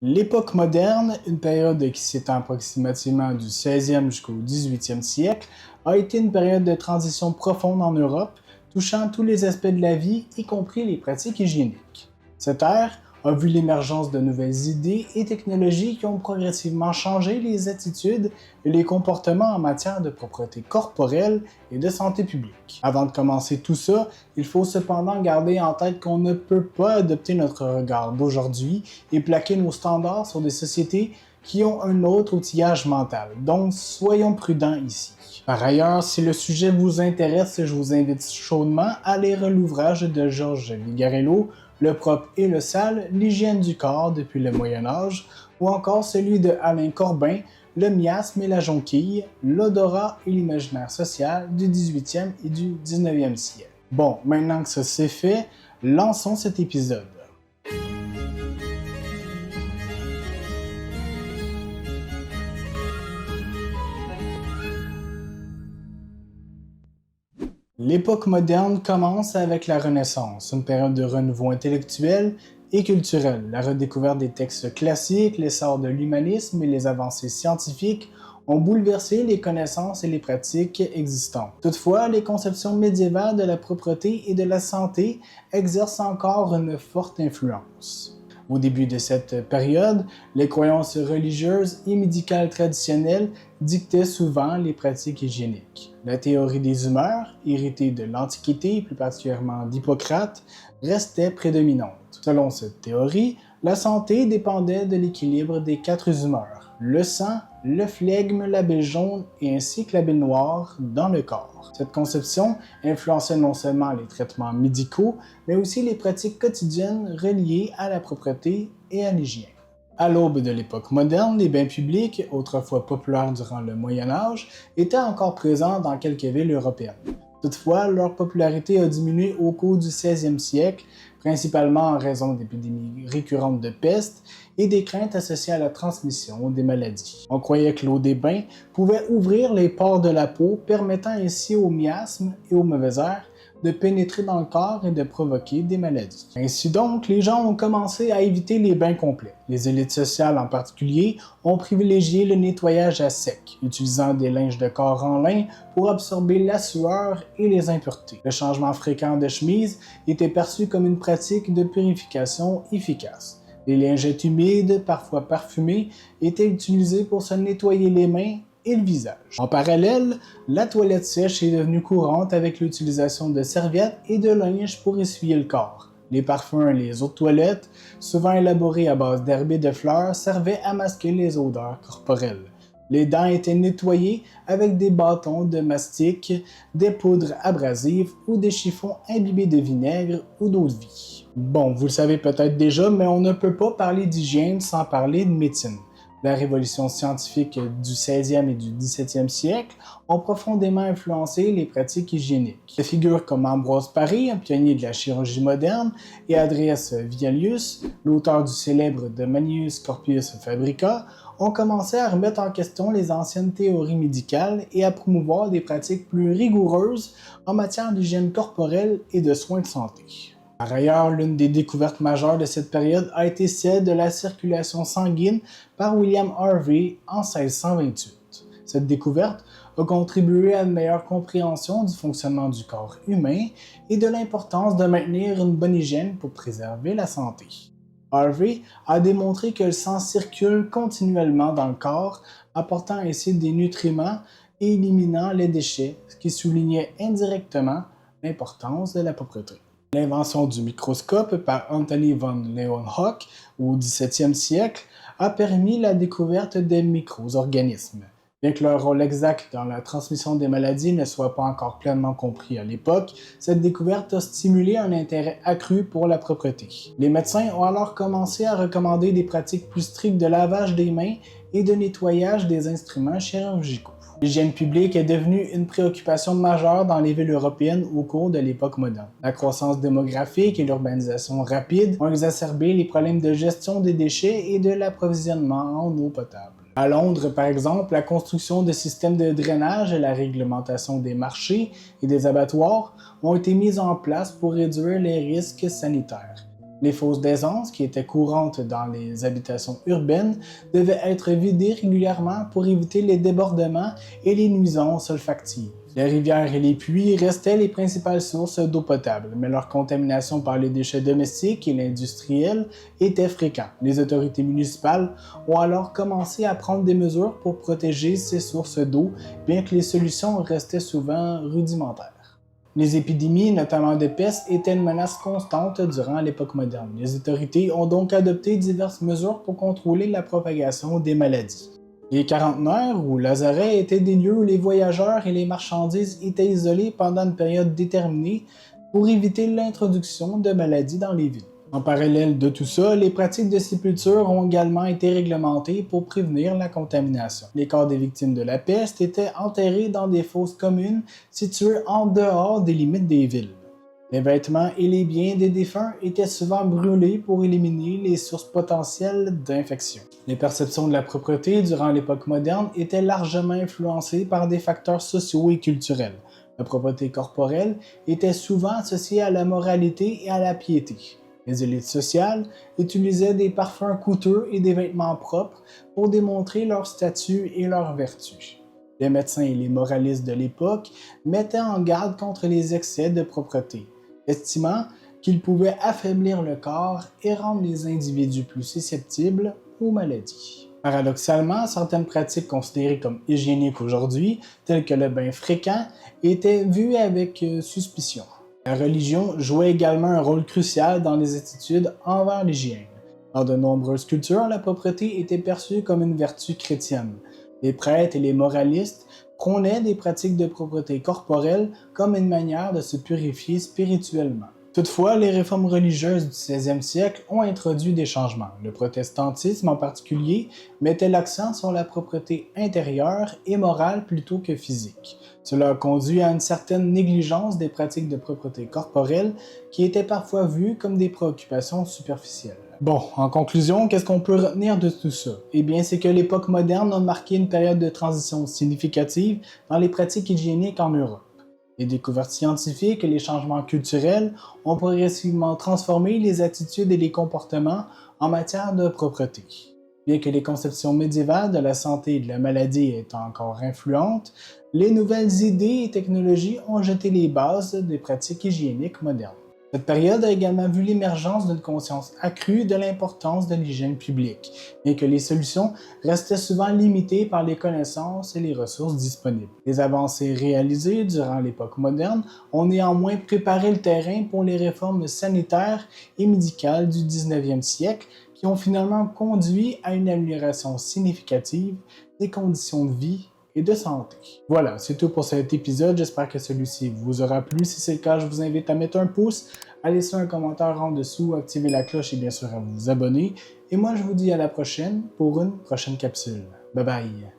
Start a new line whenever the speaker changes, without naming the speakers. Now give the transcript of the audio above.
L'époque moderne, une période qui s'étend approximativement du 16e jusqu'au 18e siècle, a été une période de transition profonde en Europe, touchant tous les aspects de la vie, y compris les pratiques hygiéniques. Cette ère a vu l'émergence de nouvelles idées et technologies qui ont progressivement changé les attitudes et les comportements en matière de propreté corporelle et de santé publique. Avant de commencer tout ça, il faut cependant garder en tête qu'on ne peut pas adopter notre regard d'aujourd'hui et plaquer nos standards sur des sociétés qui ont un autre outillage mental. Donc, soyons prudents ici. Par ailleurs, si le sujet vous intéresse, je vous invite chaudement à lire l'ouvrage de Georges Vigarello, Le propre et le sale, l'hygiène du corps depuis le Moyen Âge, ou encore celui de Alain Corbin, Le miasme et la jonquille, l'odorat et l'imaginaire social du 18e et du 19e siècle. Bon, maintenant que ça c'est fait, lançons cet épisode. L'époque moderne commence avec la Renaissance, une période de renouveau intellectuel et culturel. La redécouverte des textes classiques, l'essor de l'humanisme et les avancées scientifiques ont bouleversé les connaissances et les pratiques existantes. Toutefois, les conceptions médiévales de la propreté et de la santé exercent encore une forte influence. Au début de cette période, les croyances religieuses et médicales traditionnelles dictaient souvent les pratiques hygiéniques. La théorie des humeurs, héritée de l'Antiquité, plus particulièrement d'Hippocrate, restait prédominante. Selon cette théorie, la santé dépendait de l'équilibre des quatre humeurs, le sang, le flegme, la bile jaune et ainsi que la bile noire dans le corps. Cette conception influençait non seulement les traitements médicaux, mais aussi les pratiques quotidiennes reliées à la propreté et à l'hygiène. À l'aube de l'époque moderne, les bains publics, autrefois populaires durant le Moyen Âge, étaient encore présents dans quelques villes européennes. Toutefois, leur popularité a diminué au cours du 16e siècle, principalement en raison d'épidémies récurrentes de peste et des craintes associées à la transmission des maladies. On croyait que l'eau des bains pouvait ouvrir les pores de la peau, permettant ainsi aux miasmes et aux mauvais airs de pénétrer dans le corps et de provoquer des maladies. Ainsi donc, les gens ont commencé à éviter les bains complets. Les élites sociales en particulier ont privilégié le nettoyage à sec, utilisant des linges de corps en lin pour absorber la sueur et les impuretés. Le changement fréquent de chemise était perçu comme une pratique de purification efficace. Les lingettes humides, parfois parfumées, étaient utilisées pour se nettoyer les mains et le visage. En parallèle, la toilette sèche est devenue courante avec l'utilisation de serviettes et de linge pour essuyer le corps. Les parfums et les eaux de toilette, souvent élaborés à base d'herbes et de fleurs, servaient à masquer les odeurs corporelles. Les dents étaient nettoyées avec des bâtons de mastic, des poudres abrasives ou des chiffons imbibés de vinaigre ou d'eau de vie. Bon, vous le savez peut-être déjà, mais on ne peut pas parler d'hygiène sans parler de médecine. La révolution scientifique du 16e et du 17e siècle ont profondément influencé les pratiques hygiéniques. Des figures comme Ambroise Paré, un pionnier de la chirurgie moderne, et Andreas Vialius, l'auteur du célèbre De Manuis Corpus Fabrica, ont commencé à remettre en question les anciennes théories médicales et à promouvoir des pratiques plus rigoureuses en matière d'hygiène corporelle et de soins de santé. Par ailleurs, l'une des découvertes majeures de cette période a été celle de la circulation sanguine par William Harvey en 1628. Cette découverte a contribué à une meilleure compréhension du fonctionnement du corps humain et de l'importance de maintenir une bonne hygiène pour préserver la santé. Harvey a démontré que le sang circule continuellement dans le corps, apportant ainsi des nutriments et éliminant les déchets, ce qui soulignait indirectement l'importance de la propreté. L'invention du microscope par Anthony von Leeuwenhoek au XVIIe siècle a permis la découverte des micro-organismes. Bien que leur rôle exact dans la transmission des maladies ne soit pas encore pleinement compris à l'époque, cette découverte a stimulé un intérêt accru pour la propreté. Les médecins ont alors commencé à recommander des pratiques plus strictes de lavage des mains et de nettoyage des instruments chirurgicaux. L'hygiène publique est devenue une préoccupation majeure dans les villes européennes au cours de l'époque moderne. La croissance démographique et l'urbanisation rapide ont exacerbé les problèmes de gestion des déchets et de l'approvisionnement en eau potable. À Londres, par exemple, la construction de systèmes de drainage et la réglementation des marchés et des abattoirs ont été mises en place pour réduire les risques sanitaires. Les fosses d'aisance, qui étaient courantes dans les habitations urbaines, devaient être vidées régulièrement pour éviter les débordements et les nuisances olfactives. Les rivières et les puits restaient les principales sources d'eau potable, mais leur contamination par les déchets domestiques et l'industriel était fréquente. Les autorités municipales ont alors commencé à prendre des mesures pour protéger ces sources d'eau, bien que les solutions restaient souvent rudimentaires. Les épidémies, notamment de peste, étaient une menace constante durant l'époque moderne. Les autorités ont donc adopté diverses mesures pour contrôler la propagation des maladies. Les quarantenaires ou lazarets étaient des lieux où les voyageurs et les marchandises étaient isolés pendant une période déterminée pour éviter l'introduction de maladies dans les villes. En parallèle de tout ça, les pratiques de sépulture ont également été réglementées pour prévenir la contamination. Les corps des victimes de la peste étaient enterrés dans des fosses communes situées en dehors des limites des villes. Les vêtements et les biens des défunts étaient souvent brûlés pour éliminer les sources potentielles d'infection. Les perceptions de la propreté durant l'époque moderne étaient largement influencées par des facteurs sociaux et culturels. La propreté corporelle était souvent associée à la moralité et à la piété. Les élites sociales utilisaient des parfums coûteux et des vêtements propres pour démontrer leur statut et leur vertu. Les médecins et les moralistes de l'époque mettaient en garde contre les excès de propreté, estimant qu'ils pouvaient affaiblir le corps et rendre les individus plus susceptibles aux maladies. Paradoxalement, certaines pratiques considérées comme hygiéniques aujourd'hui, telles que le bain fréquent, étaient vues avec suspicion. La religion jouait également un rôle crucial dans les attitudes envers l'hygiène. Dans de nombreuses cultures, la propreté était perçue comme une vertu chrétienne. Les prêtres et les moralistes prônaient des pratiques de propreté corporelle comme une manière de se purifier spirituellement. Toutefois, les réformes religieuses du 16e siècle ont introduit des changements. Le protestantisme en particulier mettait l'accent sur la propreté intérieure et morale plutôt que physique. Cela a conduit à une certaine négligence des pratiques de propreté corporelle qui étaient parfois vues comme des préoccupations superficielles. Bon, en conclusion, qu'est-ce qu'on peut retenir de tout ça? Eh bien, c'est que l'époque moderne a marqué une période de transition significative dans les pratiques hygiéniques en Europe. Les découvertes scientifiques et les changements culturels ont progressivement transformé les attitudes et les comportements en matière de propreté. Bien que les conceptions médiévales de la santé et de la maladie aient encore influentes, les nouvelles idées et technologies ont jeté les bases des pratiques hygiéniques modernes. Cette période a également vu l'émergence d'une conscience accrue de l'importance de l'hygiène publique, bien que les solutions restaient souvent limitées par les connaissances et les ressources disponibles. Les avancées réalisées durant l'époque moderne ont néanmoins préparé le terrain pour les réformes sanitaires et médicales du 19e siècle qui ont finalement conduit à une amélioration significative des conditions de vie et de santé. Voilà, c'est tout pour cet épisode. J'espère que celui-ci vous aura plu. Si c'est le cas, je vous invite à mettre un pouce, à laisser un commentaire en dessous, activer la cloche et bien sûr à vous abonner. Et moi, je vous dis à la prochaine pour une prochaine capsule. Bye bye!